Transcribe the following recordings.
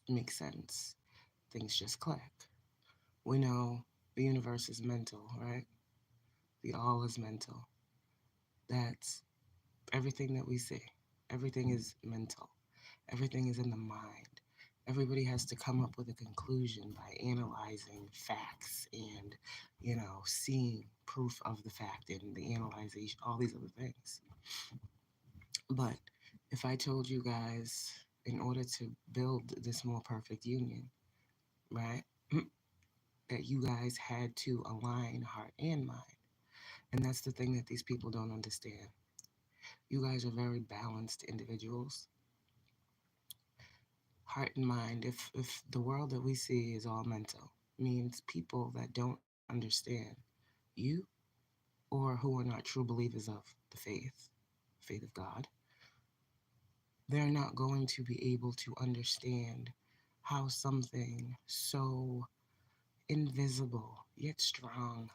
makes sense. Things just click. We know the universe is mental, right? The all is mental. That's everything that we see. Everything is mental. Everything is in the mind. Everybody has to come up with a conclusion by analyzing facts and, seeing proof of the fact and the analyzation, all these other things. But if I told you guys, in order to build this more perfect union, right, that you guys had to align heart and mind. And that's the thing that these people don't understand. You guys are very balanced individuals, heart and mind. If the world that we see is all mental, means people that don't understand you or who are not true believers of the faith of God, they're not going to be able to understand how something so invisible yet strong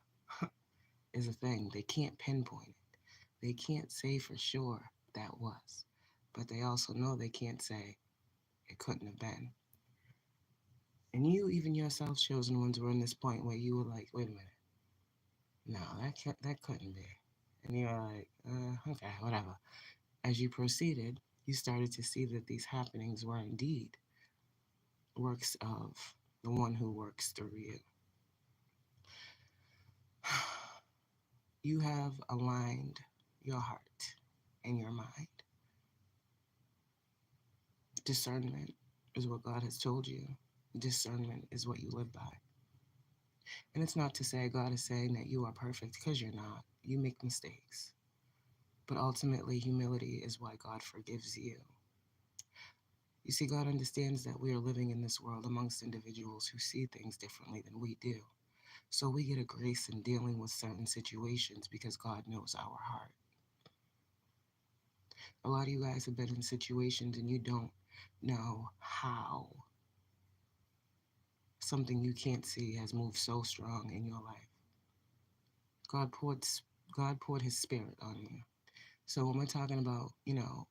is a thing. They can't pinpoint it. They can't say for sure that was. But they also know they can't say it couldn't have been. And you, even yourself, chosen ones, were in this point where you were like, wait a minute, no, that couldn't be. And you're like, okay, whatever. As you proceeded, you started to see that these happenings were indeed works of the one who works through you. You have aligned your heart and your mind. Discernment is what God has told you. Discernment is what you live by. And it's not to say God is saying that you are perfect, because you're not. You make mistakes. But ultimately, humility is why God forgives you. You see, God understands that we are living in this world amongst individuals who see things differently than we do. So we get a grace in dealing with certain situations because God knows our heart. A lot of you guys have been in situations and you don't know how something you can't see has moved so strong in your life. God poured God poured his spirit on you. So when we're talking about,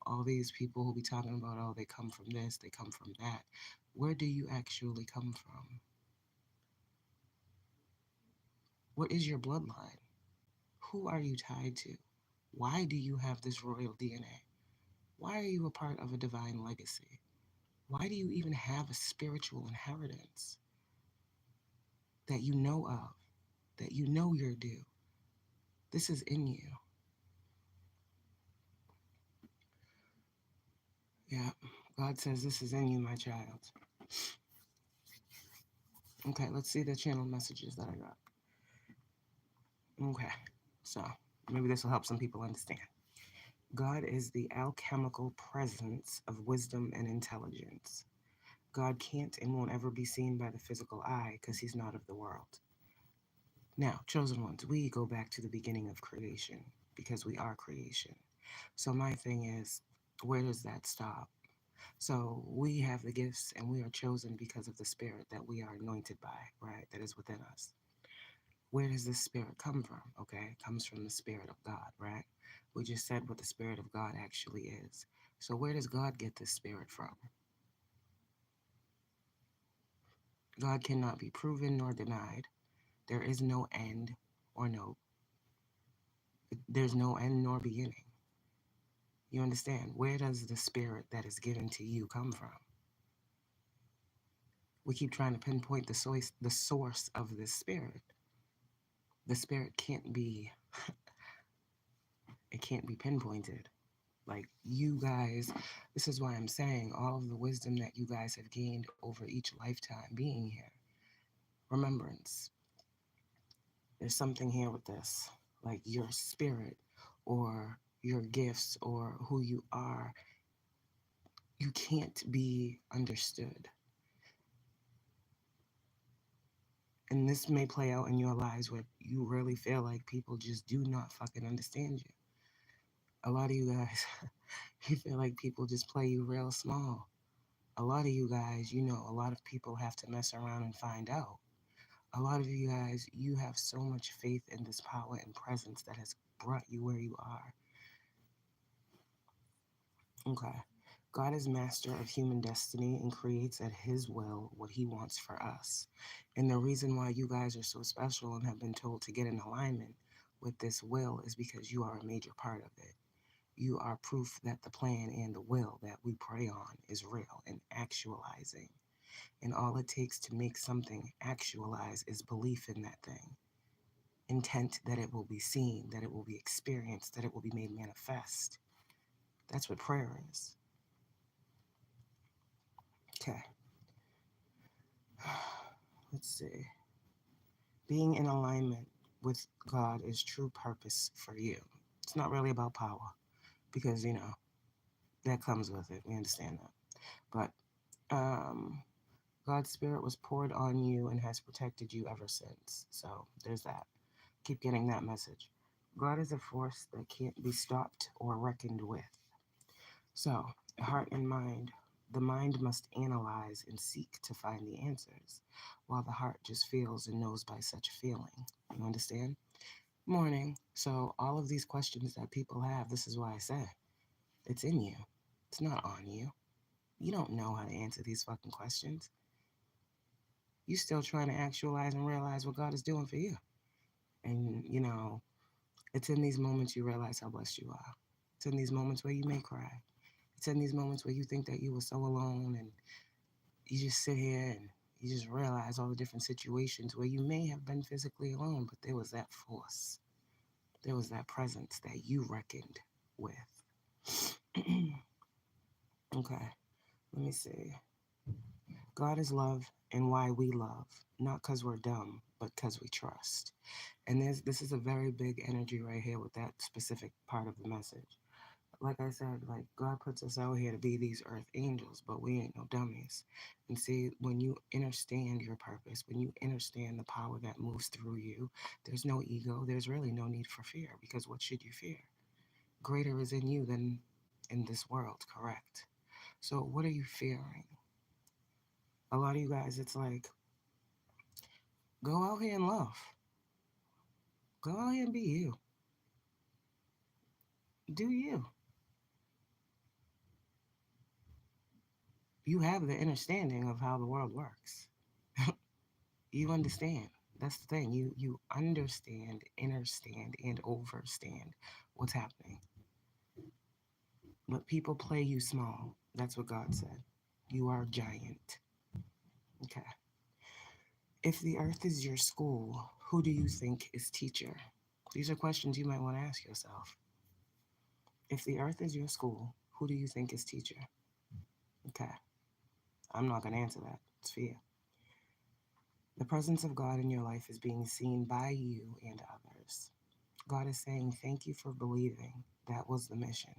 all these people who be talking about, oh, they come from this, they come from that, where do you actually come from? What is your bloodline? Who are you tied to? Why do you have this royal DNA? Why are you a part of a divine legacy? Why do you even have a spiritual inheritance that you know of, that you know you're due? This is in you. Yeah, God says this is in you, my child. Okay, let's see the channel messages that I got. Okay, so maybe this will help some people understand. God is the alchemical presence of wisdom and intelligence. God can't and won't ever be seen by the physical eye because he's not of the world. Now, chosen ones, we go back to the beginning of creation because we are creation. So my thing is, where does that stop? So we have the gifts and we are chosen because of the spirit that we are anointed by, right? That is within us. Where does this spirit come from? Okay, it comes from the spirit of God, right? We just said what the spirit of God actually is. So where does God get this spirit from? God cannot be proven nor denied. There is no end or no, there's no end nor beginning. You understand? Where does the spirit that is given to you come from? We keep trying to pinpoint the source of this spirit. The spirit can't be, it can't be pinpointed. Like you guys, this is why I'm saying all of the wisdom that you guys have gained over each lifetime being here. Remembrance. There's something here with this. Like your spirit or your gifts or who you are, you can't be understood. And this may play out in your lives where you really feel like people just do not fucking understand you. A lot of you guys, you feel like people just play you real small. A lot of you guys, a lot of people have to mess around and find out. A lot of you guys, you have so much faith in this power and presence that has brought you where you are. Okay. God is master of human destiny and creates at his will what he wants for us. And the reason why you guys are so special and have been told to get in alignment with this will is because you are a major part of it. You are proof that the plan and the will that we pray on is real and actualizing. And all it takes to make something actualize is belief in that thing, intent that it will be seen, that it will be experienced, that it will be made manifest. That's what prayer is. Okay. Let's see. Being in alignment with God is true purpose for you. It's not really about power because, that comes with it. We understand that. But God's spirit was poured on you and has protected you ever since. So there's that. Keep getting that message. God is a force that can't be stopped or reckoned with. So, heart and mind. The mind must analyze and seek to find the answers, while the heart just feels and knows by such a feeling. You understand? Morning. So, all of these questions that people have, this is why I say it's in you, it's not on you. You don't know how to answer these fucking questions. You still trying to actualize and realize what God is doing for you. And, it's in these moments you realize how blessed you are. It's in these moments where you may cry. It's in these moments where you think that you were so alone and you just sit here and you just realize all the different situations where you may have been physically alone, but there was that force. There was that presence that you reckoned with. Okay, let me see. God is love and why we love, not because we're dumb, but because we trust. And this is a very big energy right here with that specific part of the message. Like I said, like God puts us out here to be these earth angels, but we ain't no dummies. And see, when you understand your purpose, when you understand the power that moves through you, there's no ego, there's really no need for fear, because what should you fear? Greater is in you than in this world, correct? So what are you fearing? A lot of you guys, it's like, go out here and love. Go out here and be you. Do you. You have the understanding of how the world works. You understand. That's the thing. You understand, understand, and overstand what's happening. But people play you small. That's what God said. You are a giant. Okay. If the earth is your school, who do you think is teacher? These are questions you might want to ask yourself. If the earth is your school, who do you think is teacher? Okay. I'm not going to answer that. It's fear. The presence of God in your life is being seen by you and others. God is saying, thank you for believing that was the mission.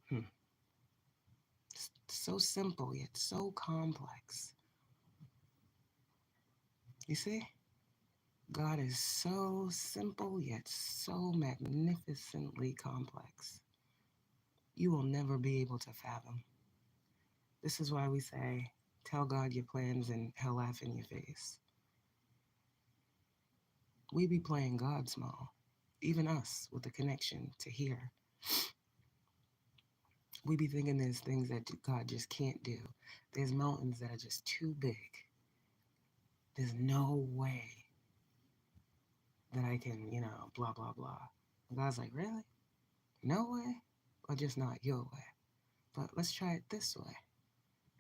Hmm. So simple yet so complex. You see? God is so simple yet so magnificently complex. You will never be able to fathom. This is why we say, tell God your plans and he'll laugh in your face. We be playing God small. Even us with the connection to hear. We be thinking there's things that God just can't do. There's mountains that are just too big. There's no way that I can, blah, blah, blah. And God's like, really? No way? Or just not your way? But let's try it this way.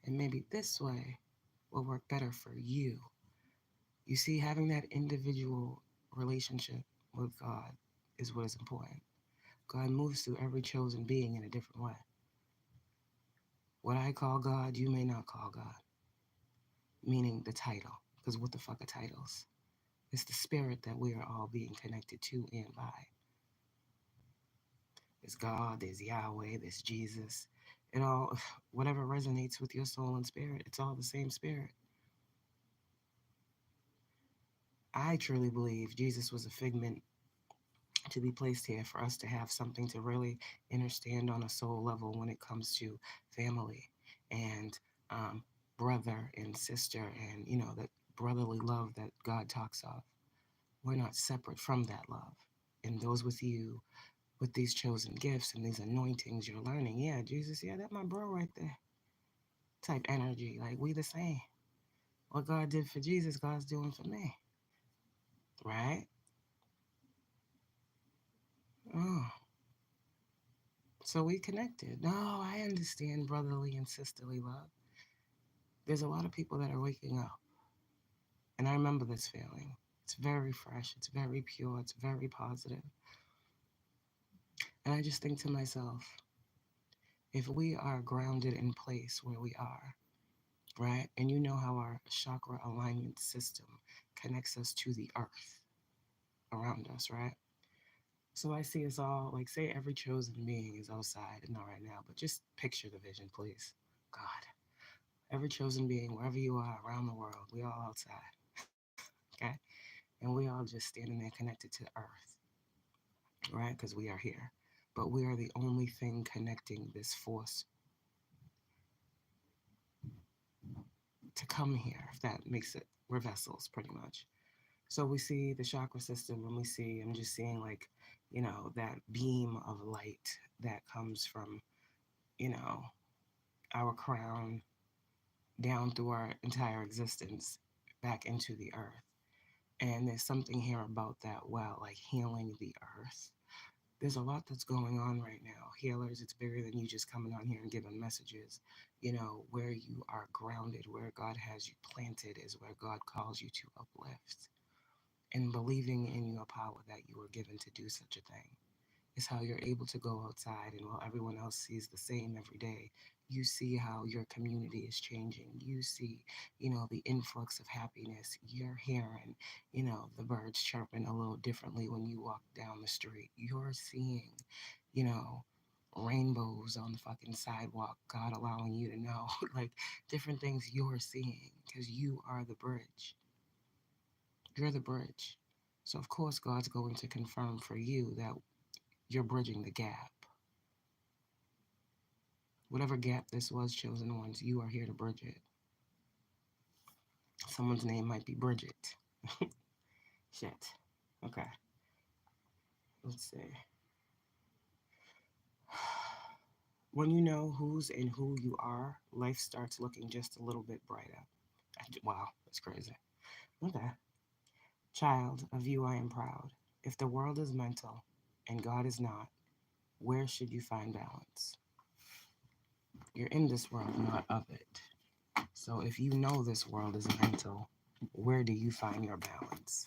And maybe this way will work better for you. You see, having that individual relationship with God is what is important. God moves through every chosen being in a different way. What I call God, you may not call God. Meaning the title. Because what the fuck are titles? It's the spirit that we are all being connected to and by. There's God, there's Yahweh, there's Jesus. It all, whatever resonates with your soul and spirit, it's all the same spirit. I truly believe Jesus was a figment to be placed here for us to have something to really understand on a soul level when it comes to family and brother and sister and, that brotherly love that God talks of. We're not separate from that love. And those with you with these chosen gifts and these anointings you're learning. Yeah, Jesus, yeah, that my bro right there. Type energy. Like we the same. What God did for Jesus, God's doing for me. Right? Oh. So we connected. No, I understand brotherly and sisterly love. There's a lot of people that are waking up. And I remember this feeling. It's very fresh. It's very pure. It's very positive. And I just think to myself, if we are grounded in place where we are, right? And you know how our chakra alignment system connects us to the earth around us, right? So I see us all, like, say every chosen being is outside, and not right now, but just picture the vision, please. God, every chosen being, wherever you are around the world, we all outside, okay? And we all just standing there connected to the earth, right? Because we are here. But we are the only thing connecting this force to come here, if that makes it. We're vessels, pretty much. So we see the chakra system, and we see, I'm just seeing like, that beam of light that comes from, you know, our crown down through our entire existence back into the earth. And there's something here about that well, like healing the earth. There's a lot that's going on right now. Healers, it's bigger than you just coming on here and giving messages. Where you are grounded, where God has you planted, is where God calls you to uplift. And believing in your power that you were given to do such a thing is how you're able to go outside, and while everyone else sees the same every day, you see how your community is changing. You see, the influx of happiness. You're hearing, the birds chirping a little differently when you walk down the street. You're seeing, you know, rainbows on the fucking sidewalk, God allowing you to know, like different things you're seeing because you are the bridge. You're the bridge. So, of course, God's going to confirm for you that you're bridging the gap. Whatever gap this was, chosen ones, you are here to bridge it. Someone's name might be Bridget. Shit. Okay. Let's see. When you know who's and who you are, life starts looking just a little bit brighter. Wow, that's crazy. Okay. Child, of you I am proud. If the world is mental and God is not, where should you find balance? You're in this world, not of it. So if you know this world is mental, where do you find your balance?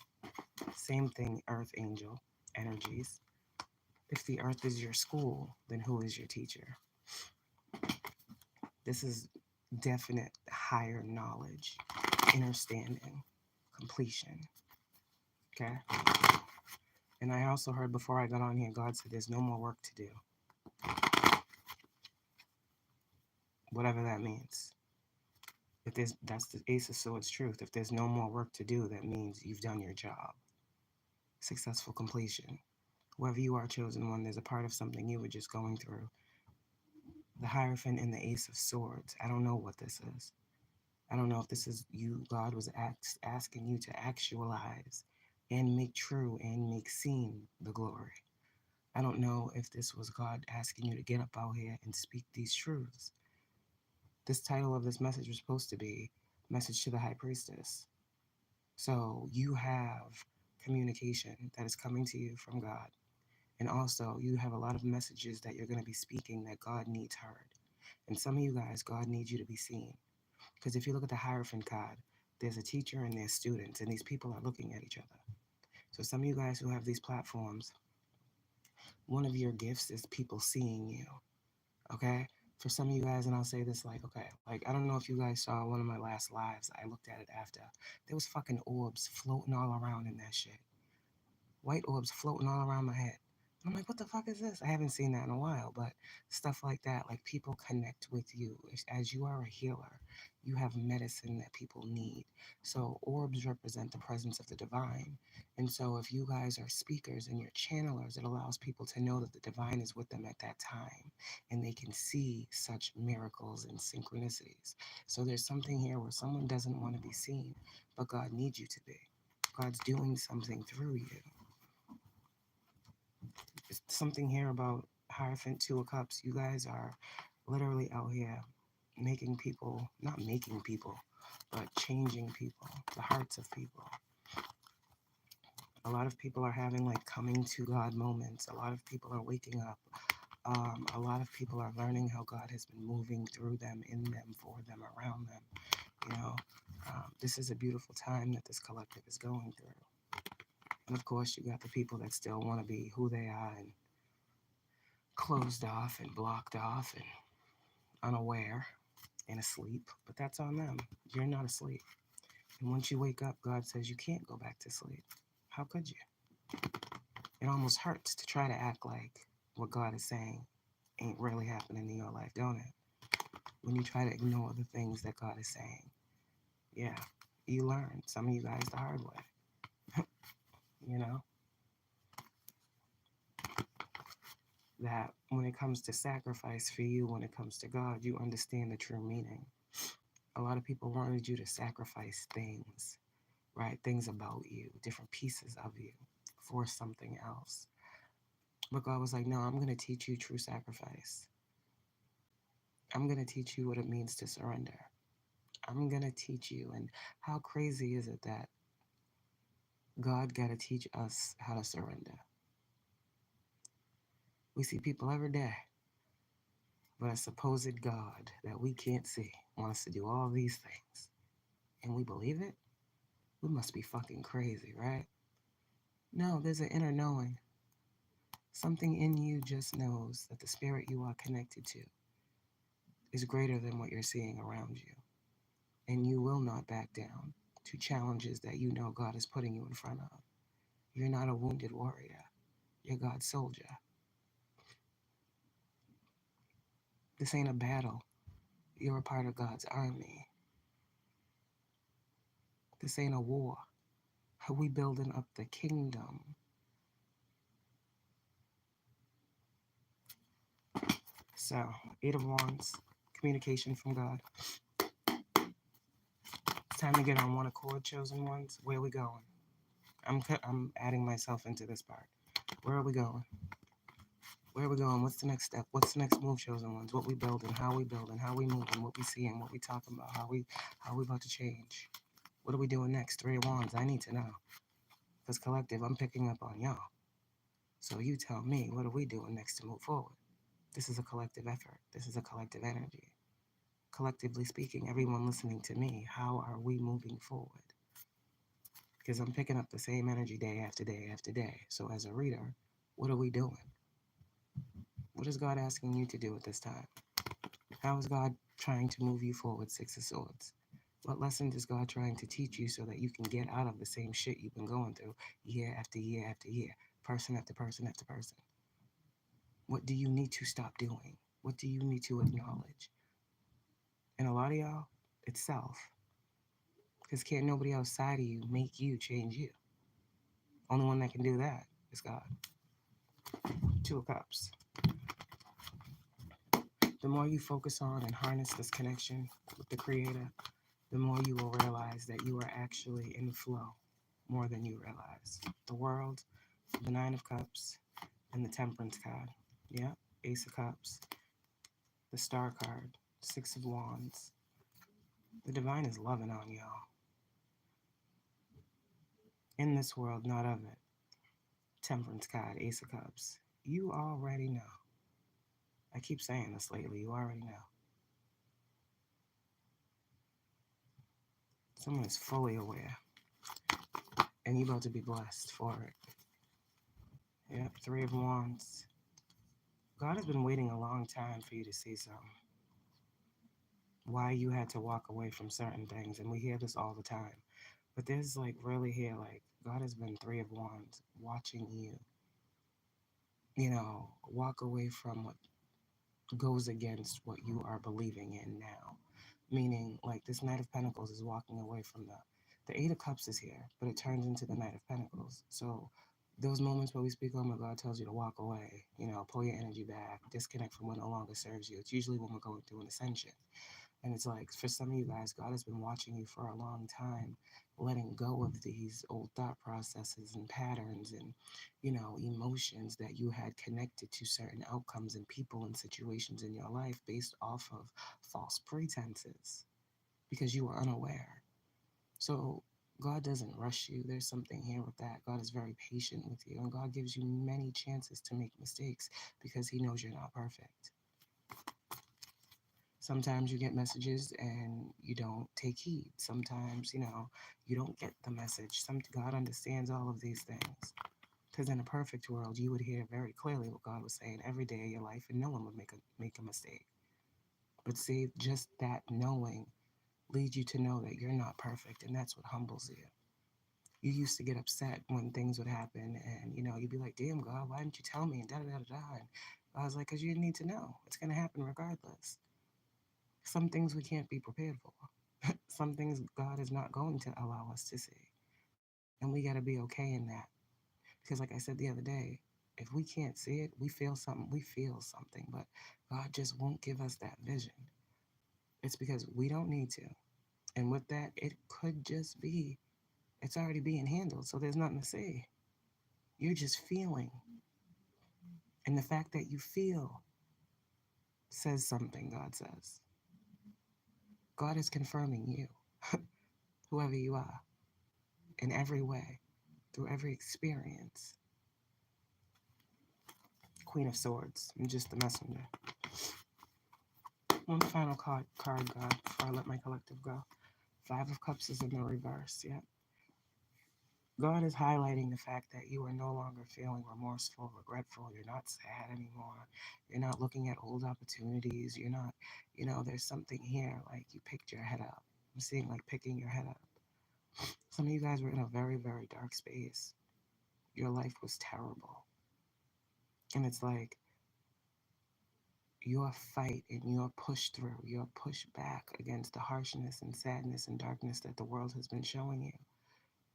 Same thing, earth angel energies. If the earth is your school, then who is your teacher? This is definite higher knowledge, understanding, completion. Okay? And I also heard before I got on here, God said there's no more work to do. Whatever that means. That's the Ace of Swords truth. If there's no more work to do, that means you've done your job. Successful completion. Whoever you are, chosen one, there's a part of something you were just going through. The Hierophant and the Ace of Swords. I don't know what this is. I don't know if this is you, God was asking you to actualize and make true and make seen the glory. I don't know if this was God asking you to get up out here and speak these truths. This title of this message was supposed to be Message to the High Priestess. So you have communication that is coming to you from God. And also, you have a lot of messages that you're going to be speaking that God needs heard. And some of you guys, God needs you to be seen. Because if you look at the Hierophant card, there's a teacher and there's students, and these people are looking at each other. So some of you guys who have these platforms, one of your gifts is people seeing you. Okay? For some of you guys, and I'll say this like I don't know if you guys saw one of my last lives. I looked at it after. There was fucking orbs floating all around in that shit. White orbs floating all around my head. I'm like, what the fuck is this? I haven't seen that in a while, but stuff like that, like people connect with you. As you are a healer, you have medicine that people need. So orbs represent the presence of the divine. And so if you guys are speakers and you're channelers, it allows people to know that the divine is with them at that time and they can see such miracles and synchronicities. So there's something here where someone doesn't want to be seen, but God needs you to be. God's doing something through you. something here about Hierophant, Two of Cups. You guys are literally out here making people, not making people, but changing people, the hearts of people. A lot of people are having like coming to God moments. A lot of people are waking up. A lot of people are learning how God has been moving through them, in them, for them, around them. You know, this is a beautiful time that this collective is going through. And of course, you got the people that still want to be who they are and closed off and blocked off and unaware and asleep. But that's on them. You're not asleep. And once you wake up, God says you can't go back to sleep. How could you? It almost hurts to try to act like what God is saying ain't really happening in your life, don't it? When you try to ignore the things that God is saying. Yeah, you learn. Some of you guys the hard way. You know? That when it comes to sacrifice for you, when it comes to God, you understand the true meaning. A lot of people wanted you to sacrifice things, right? Things about you, different pieces of you for something else. But God was like, no, I'm going to teach you true sacrifice. I'm going to teach you what it means to surrender. I'm going to teach you. And how crazy is it that God got to teach us how to surrender? We see people every day, but a supposed God that we can't see wants to do all these things. And we believe it? We must be fucking crazy, right? No, there's an inner knowing. Something in you just knows that the spirit you are connected to is greater than what you're seeing around you. And you will not back down to challenges that you know God is putting you in front of. You're not a wounded warrior. You're God's soldier. This ain't a battle. You're a part of God's army. This ain't a war. We building up the kingdom. So, Eight of Wands, communication from God. It's time to get on one accord, chosen ones. Where are we going? I'm adding myself into this part. Where are we going? Where are we going? What's the next step? What's the next move, chosen ones? What we building? How we building? How we moving? What we seeing? What we talking about? How we about to change? What are we doing next? Three of Wands. I need to know. Because collective, I'm picking up on y'all. So you tell me, what are we doing next to move forward? This is a collective effort. This is a collective energy. Collectively speaking, everyone listening to me, how are we moving forward? Because I'm picking up the same energy day after day after day. So as a reader, what are we doing? What is God asking you to do at this time? How is God trying to move you forward, Six of Swords? What lesson is God trying to teach you so that you can get out of the same shit you've been going through year after year after year, person after person after person? What do you need to stop doing? What do you need to acknowledge? And a lot of y'all, it's self. Because can't nobody outside of you make you change you. Only one that can do that is God. Two of Cups. The more you focus on and harness this connection with the Creator, the more you will realize that you are actually in flow more than you realize. The world, the Nine of Cups, and the Temperance card. Yeah, Ace of Cups, the Star card, Six of Wands. The Divine is loving on y'all. In this world, not of it. Temperance card, Ace of Cups. You already know. I keep saying this lately. You already know. Someone is fully aware. And you about to be blessed for it. Yep, Three of Wands. God has been waiting a long time for you to see something. Why you had to walk away from certain things. And we hear this all the time. But there's like really here, like, God has been Three of Wands watching you, walk away from what goes against what you are believing in now. Meaning, like, this Knight of Pentacles is walking away from the Eight of Cups is here, but it turns into the Knight of Pentacles. So those moments where we speak, oh my God tells you to walk away, pull your energy back, disconnect from what no longer serves you. It's usually when we're going through an ascension. And it's like, for some of you guys, God has been watching you for a long time, letting go of these old thought processes and patterns and, emotions that you had connected to certain outcomes and people and situations in your life based off of false pretenses because you were unaware. So God doesn't rush you. There's something here with that. God is very patient with you, and God gives you many chances to make mistakes because He knows you're not perfect. Sometimes you get messages and you don't take heed. Sometimes, you don't get the message. God understands all of these things. Because in a perfect world, you would hear very clearly what God was saying every day of your life, and no one would make a mistake. But see, just that knowing leads you to know that you're not perfect, and that's what humbles you. You used to get upset when things would happen, and you'd be like, "Damn, God, why didn't you tell me?" And da da da da. And I was like, "Cause you need to know. It's gonna happen regardless. Some things we can't be prepared for. Some things God is not going to allow us to see, and we gotta be okay in that. Because, like I said the other day, if we can't see it, we feel something. We feel something, but God just won't give us that vision. It's because we don't need to. And with that, it could just be it's already being handled, so there's nothing to say. You're just feeling. And the fact that you feel says something, God says. God is confirming you, whoever you are, in every way, through every experience. Queen of Swords, I'm just the messenger. One final card, God, before I let my collective go. Five of Cups is in the reverse, yeah. God is highlighting the fact that you are no longer feeling remorseful, regretful. You're not sad anymore. You're not looking at old opportunities. You're not, there's something here like you picked your head up. I'm seeing like picking your head up. Some of you guys were in a very, very dark space. Your life was terrible. And it's like your fight and your push through, your push back against the harshness and sadness and darkness that the world has been showing you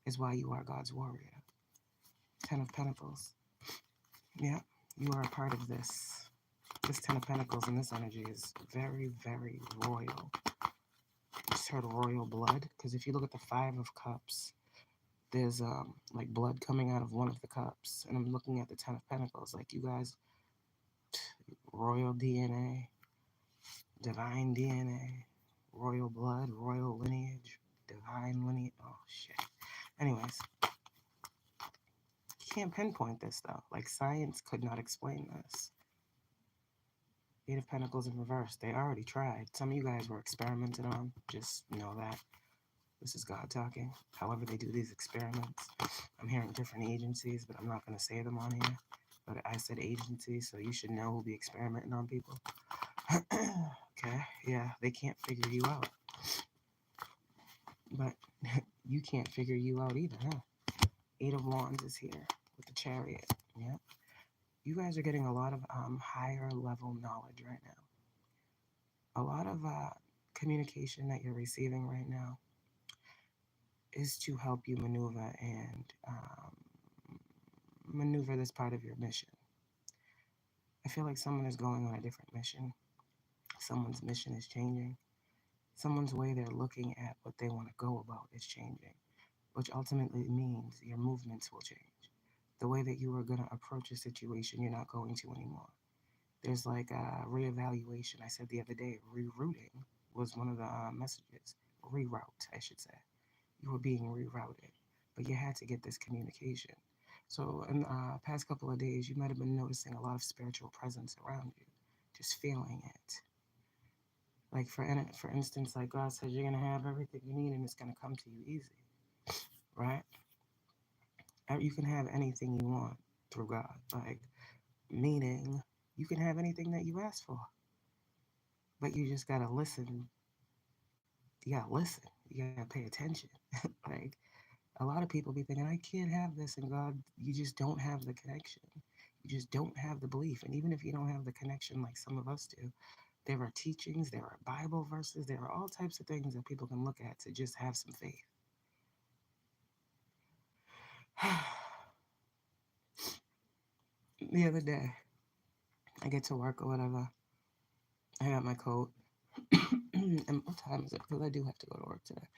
is why you are God's warrior. Ten of Pentacles. Yeah, you are a part of this. This Ten of Pentacles and this energy is very, very royal. Just heard royal blood, because if you look at the Five of Cups, there's like blood coming out of one of the cups, and I'm looking at the Ten of Pentacles. Like you guys, royal DNA, divine DNA, royal blood, royal lineage, divine lineage. Oh shit. Anyways, you can't pinpoint this though. Like science could not explain this. Eight of Pentacles in reverse. They already tried. Some of you guys were experimented on. Just know that. This is God talking. However they do these experiments. I'm hearing different agencies, but I'm not going to say them on here. But I said agencies, so you should know who'll be experimenting on people. Okay, yeah, they can't figure you out. But you can't figure you out either, huh? Eight of Wands is here with the Chariot. Yeah. You guys are getting a lot of higher level knowledge right now. A lot of communication that you're receiving right now is to help you maneuver this part of your mission. I feel like someone is going on a different mission. Someone's mission is changing. Someone's way they're looking at what they want to go about is changing, which ultimately means your movements will change. The way that you are going to approach a situation, you're not going to anymore. There's like a reevaluation. I said the other day, rerouting was one of the messages. Reroute, I should say. You were being rerouted, but you had to get this communication. So in the past couple of days, you might have been noticing a lot of spiritual presence around you, just feeling it. Like for instance, like God says, you're gonna have everything you need, and it's gonna come to you easy, right? You can have anything you want through God, like meaning you can have anything that you ask for, but you just gotta listen. You gotta listen. You gotta pay attention. Like a lot of people be thinking, I can't have this, and God, you just don't have the connection. You just don't have the belief. And even if you don't have the connection like some of us do, there are teachings, there are Bible verses, there are all types of things that people can look at to just have some faith. The other day, I get to work or whatever. I got my coat. And what time is it? Because I do have to go to work today.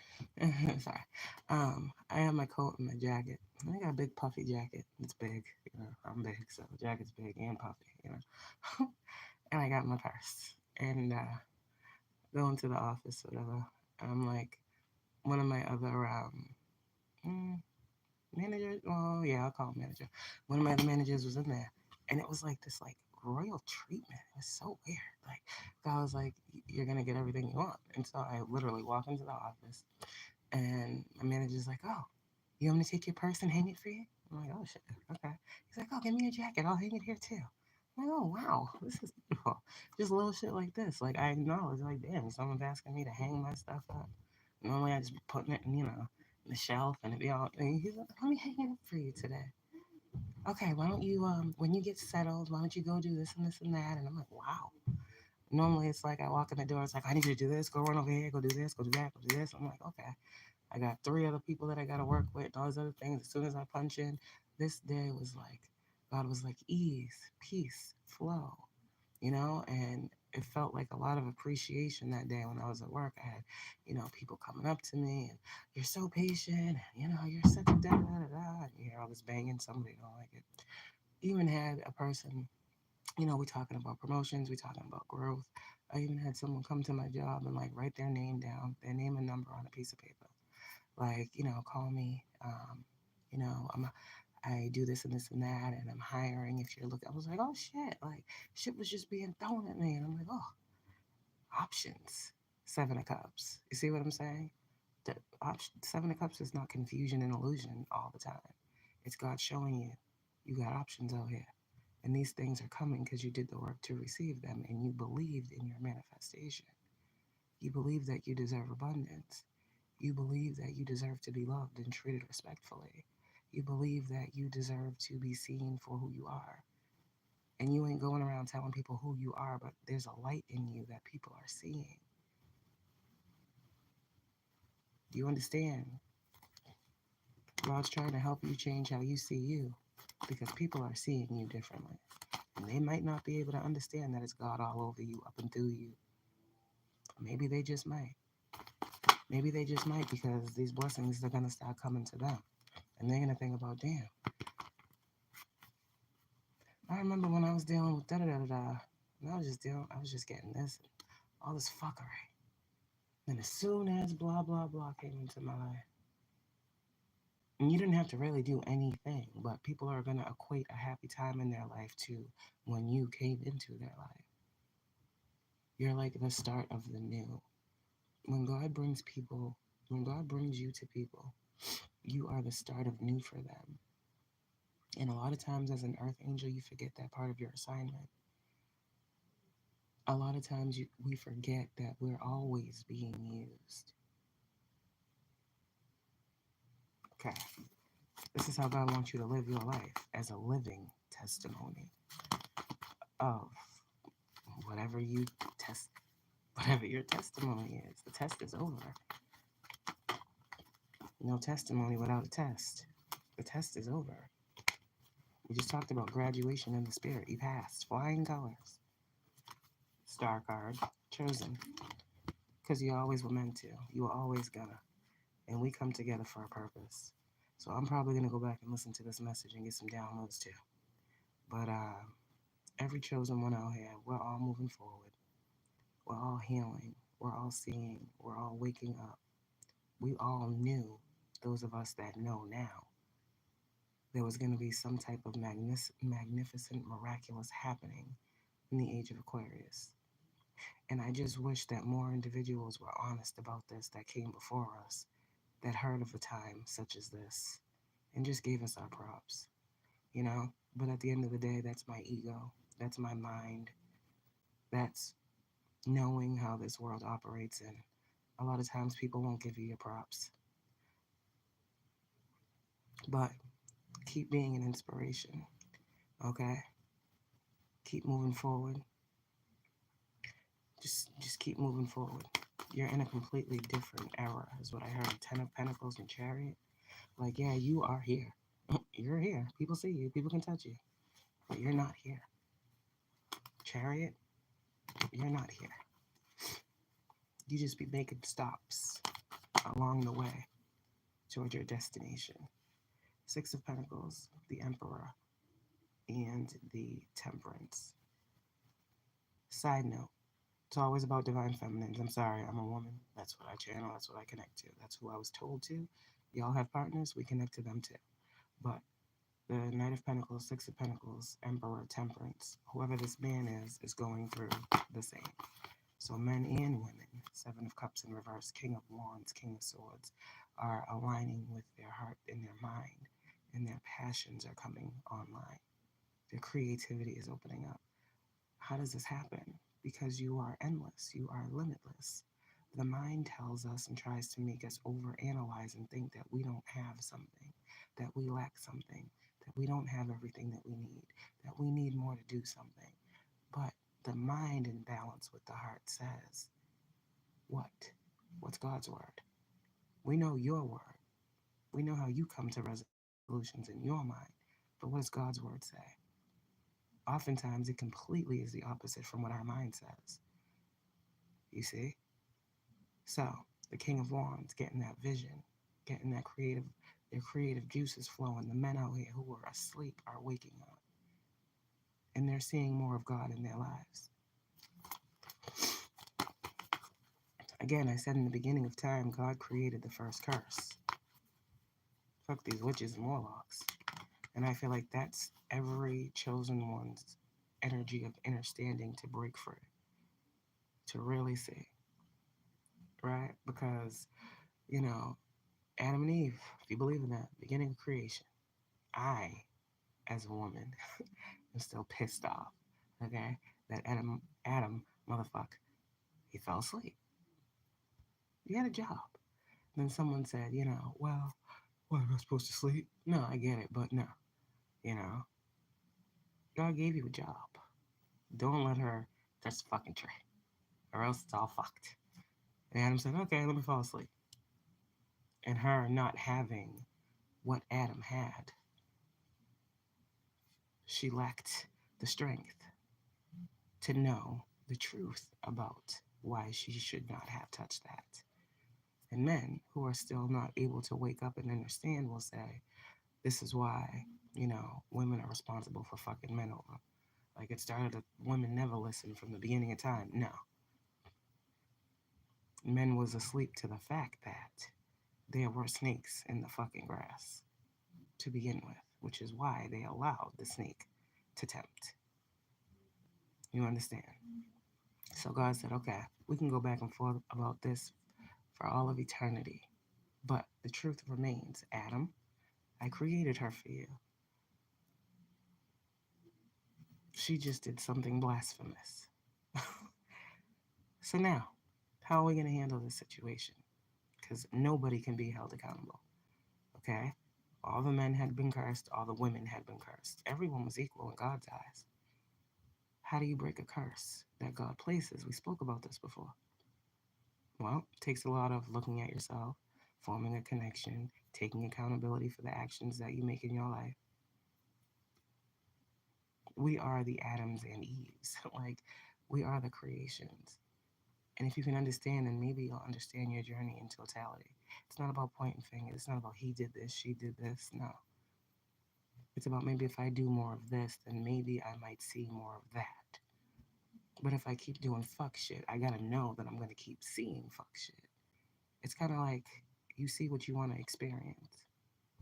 Sorry. I have my coat and my jacket. I got a big puffy jacket. It's big. I'm big, so the jacket's big and puffy. And I got my purse. And going to the office, whatever. I'm like, one of my other mm, managers. Oh yeah, I'll call him manager. One of my other managers was in there, and it was like this like royal treatment. It was so weird. Like I was like, "You're gonna get everything you want," and so I literally walk into the office, and my manager's like, "Oh, you want me to take your purse and hang it for you?" I'm like, "Oh shit, okay." He's like, "Oh, give me your jacket. I'll hang it here too." I'm like, "Oh wow, this is beautiful." Just little shit like this. Like I acknowledge, like, damn, someone's asking me to hang my stuff up. Normally I just be putting it, in the shelf and it be all. And he's like, "Let me hang it up for you today." Okay, why don't you when you get settled, why don't you go do this and that? And I'm like, wow. Normally it's like I walk in the door, it's like I need you to do this, go run over here, go do this, go do that, go do this. I'm like, okay. I got three other people that I gotta work with, and all these other things. As soon as I punch in, this day was like God was like ease, peace, flow, and it felt like a lot of appreciation that day when I was at work. I had, people coming up to me and you're so patient, and you're such a da da da da. And you hear all this banging, somebody don't like it. Even had a person, we talking about promotions, we talking about growth. I even had someone come to my job and like write their name down, their name and number on a piece of paper. Like, call me. I do this and this and that, and I'm hiring. If you're looking, I was like, oh shit, like shit was just being thrown at me, and I'm like, oh, options. Seven of Cups. You see what I'm saying? The Seven of Cups is not confusion and illusion all the time. It's God showing you, you got options out here. And these things are coming because you did the work to receive them and you believed in your manifestation. You believe that you deserve abundance. You believe that you deserve to be loved and treated respectfully. You believe that you deserve to be seen for who you are. And you ain't going around telling people who you are, but there's a light in you that people are seeing. Do you understand? God's trying to help you change how you see you because people are seeing you differently. And they might not be able to understand that it's God all over you, up and through you. Maybe they just might. Maybe they just might because these blessings are going to start coming to them. And they're going to think about, damn, I remember when I was dealing with da-da-da-da-da, and I was just getting this, all this fuckery. And as soon as blah, blah, blah came into my life, and you didn't have to really do anything, but people are going to equate a happy time in their life to when you came into their life. You're like the start of the new. When God brings people, when God brings you to people, you are the start of new for them. And a lot of times as an earth angel, you forget that part of your assignment. A lot of times we forget that we're always being used. Okay. This is how God wants you to live your life, as a living testimony of whatever you test, whatever your testimony is. The test is over. No testimony without a test. The test is over. We just talked about graduation in the spirit. You passed. Flying colors. Star card. Chosen. Because you always were meant to. You were always gonna. And we come together for a purpose. So I'm probably going to go back and listen to this message and get some downloads too. But every chosen one out here, we're all moving forward. We're all healing. We're all seeing. We're all waking up. We all knew, those of us that know now, there was going to be some type of magnificent, miraculous happening in the age of Aquarius. And I just wish that more individuals were honest about this that came before us, that heard of a time such as this, and just gave us our props, But at the end of the day, that's my ego. That's my mind. That's knowing how this world operates. And a lot of times people won't give you your props. But keep being an inspiration, okay? Keep moving forward. Just keep moving forward. You're in a completely different era, is what I heard. Ten of Pentacles and Chariot. Like, yeah, you are here. You're here. People see you. People can touch you. But you're not here. Chariot, you're not here. You just be making stops along the way toward your destination. Six of Pentacles, the Emperor, and the Temperance. Side note, it's always about divine feminines. I'm sorry, I'm a woman. That's what I channel. That's what I connect to. That's who I was told to. Y'all have partners, we connect to them too. But the Knight of Pentacles, Six of Pentacles, Emperor, Temperance, whoever this man is going through the same. So men and women, Seven of Cups in reverse, King of Wands, King of Swords, are aligning with their heart and their mind, and their passions are coming online. Their creativity is opening up. How does this happen? Because you are endless, you are limitless. The mind tells us and tries to make us overanalyze and think that we don't have something, that we lack something, that we don't have everything that we need, that we need more to do something. But the mind in balance with the heart says, what? What's God's word? We know your word. We know how you come to resolutions in your mind. But what does God's word say? Oftentimes, it completely is the opposite from what our mind says. You see? So, the King of Wands getting that vision, getting that their creative juices flowing. The men out here who are asleep are waking up. And they're seeing more of God in their lives. Again, I said in the beginning of time, God created the first curse. Fuck these witches and warlocks. And I feel like that's every chosen one's energy of understanding to break free, to really see, right? Because, Adam and Eve, if you believe in that, beginning of creation, I, as a woman, am still pissed off, okay? That Adam, motherfucker, he fell asleep. He had a job. Then someone said, well, what, am I supposed to sleep? No, I get it, but no, you know, God gave you a job. Don't let her touch the fucking tray, or else it's all fucked. And Adam said, okay, let me fall asleep. And her not having what Adam had, she lacked the strength to know the truth about why she should not have touched that. And men who are still not able to wake up and understand will say, this is why, women are responsible for fucking men over. Like it started that women never listened from the beginning of time. No. Men was asleep to the fact that there were snakes in the fucking grass to begin with, which is why they allowed the snake to tempt. You understand? So God said, okay, we can go back and forth about this for all of eternity. But the truth remains, Adam, I created her for you. She just did something blasphemous. So now, how are we going to handle this situation? Because nobody can be held accountable. Okay? All the men had been cursed, all the women had been cursed. Everyone was equal in God's eyes. How do you break a curse that God places? We spoke about this before. Well, it takes a lot of looking at yourself, forming a connection, taking accountability for the actions that you make in your life. We are the Adams and Eves. We are the creations. And if you can understand, then maybe you'll understand your journey in totality. It's not about pointing fingers. It's not about he did this, she did this. No. It's about maybe if I do more of this, then maybe I might see more of that. But if I keep doing fuck shit, I gotta know that I'm gonna keep seeing fuck shit. It's kind of like you see what you want to experience.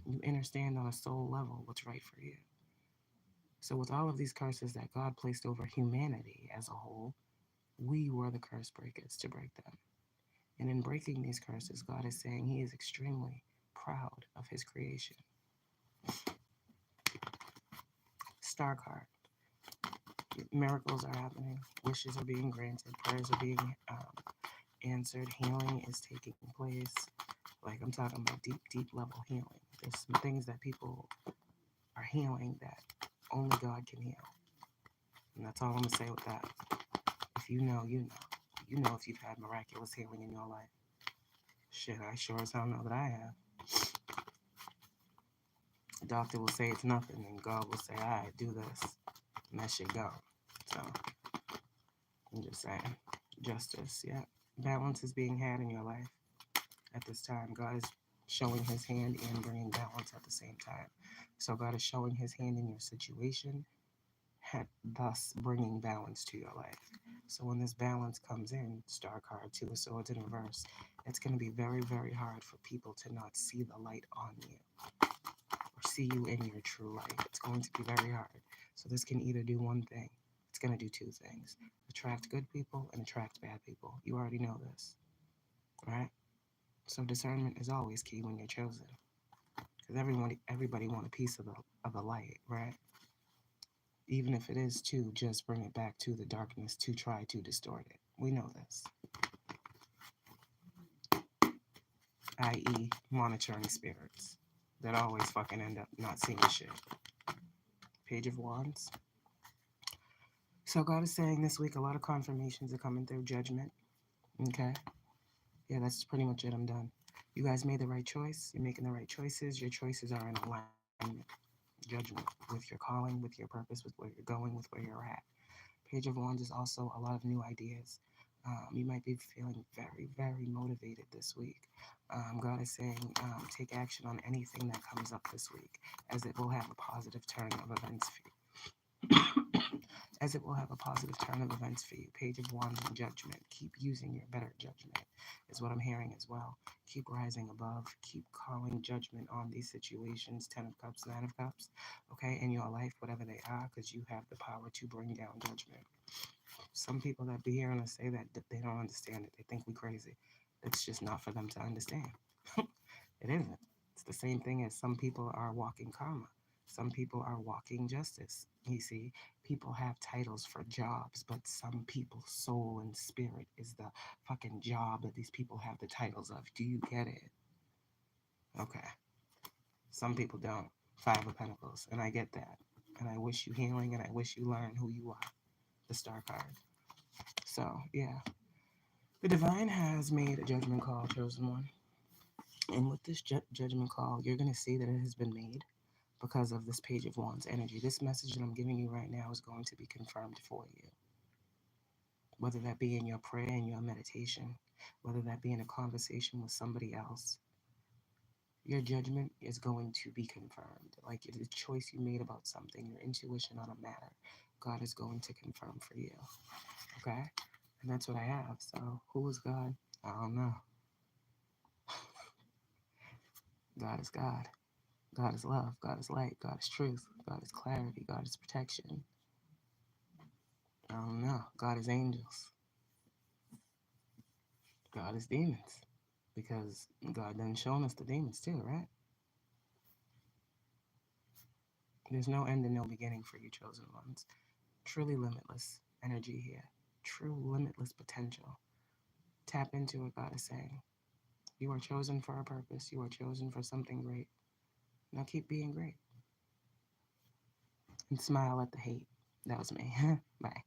You understand on a soul level what's right for you. So with all of these curses that God placed over humanity as a whole, we were the curse breakers to break them. And in breaking these curses, God is saying he is extremely proud of his creation. Star card. Miracles are happening. Wishes are being granted. Prayers are being answered. Healing is taking place. Like I'm talking about deep, deep level healing. There's some things that people are healing that only God can heal. And that's all I'm going to say with that. If you know, you know. You know if you've had miraculous healing in your life. Shit, I sure as hell know that I have. The doctor will say it's nothing, and God will say, all right, do this. And that shit go. So, I'm just saying. Justice, yeah. Balance is being had in your life at this time. God is showing his hand and bringing balance at the same time. So God is showing his hand in your situation, thus bringing balance to your life. So when this balance comes in, star card, two of swords in reverse, it's going to be very, very hard for people to not see the light on you or see you in your true light. It's going to be very hard. So this can either do one thing. It's going to do two things. Attract good people and attract bad people. You already know this, right? So discernment is always key when you're chosen. Because everybody want a piece of the light, right? Even if it is to just bring it back to the darkness to try to distort it. We know this. I.e., monitoring spirits that always fucking end up not seeing shit. Page of Wands. So God is saying this week a lot of confirmations are coming through judgment. Okay? Yeah, that's pretty much it. I'm done. You guys made the right choice. You're making the right choices. Your choices are in alignment. Judgment with your calling, with your purpose, with where you're going, with where you're at. Page of Wands is also a lot of new ideas. You might be feeling very, very motivated this week. God is saying take action on anything that comes up this week, as it will have a positive turn of events for you. As it will have a positive turn of events for you. Page of Wands and Judgment. Keep using your better judgment, is what I'm hearing as well. Keep rising above. Keep calling judgment on these situations. 10 of Cups, 9 of Cups, okay, in your life, whatever they are, because you have the power to bring down judgment. Some people that be hearing us say that they don't understand it. They think we crazy. It's just not for them to understand. It isn't. It's the same thing as some people are walking karma. Some people are walking justice. You see, people have titles for jobs, but some people's soul and spirit is the fucking job that these people have the titles of. Do you get it? Okay. Some people don't. Five of Pentacles. And I get that. And I wish you healing and I wish you learn who you are. The Star card. So, yeah. The Divine has made a judgment call, chosen one. And with this judgment call, you're going to see that it has been made because of this Page of Wands energy. This message that I'm giving you right now is going to be confirmed for you. Whether that be in your prayer and your meditation, whether that be in a conversation with somebody else, your judgment is going to be confirmed. Like the choice you made about something, your intuition on a matter, God is going to confirm for you. Okay? And that's what I have. So, who is God? I don't know. God is God. God is love. God is light. God is truth. God is clarity. God is protection. I don't know. God is angels. God is demons. Because God done shown us the demons too, right? There's no end and no beginning for you chosen ones. Truly limitless energy here. True limitless potential. Tap into what God is saying. You are chosen for a purpose. You are chosen for something great. Now keep being great. And smile at the hate. That was me. Bye.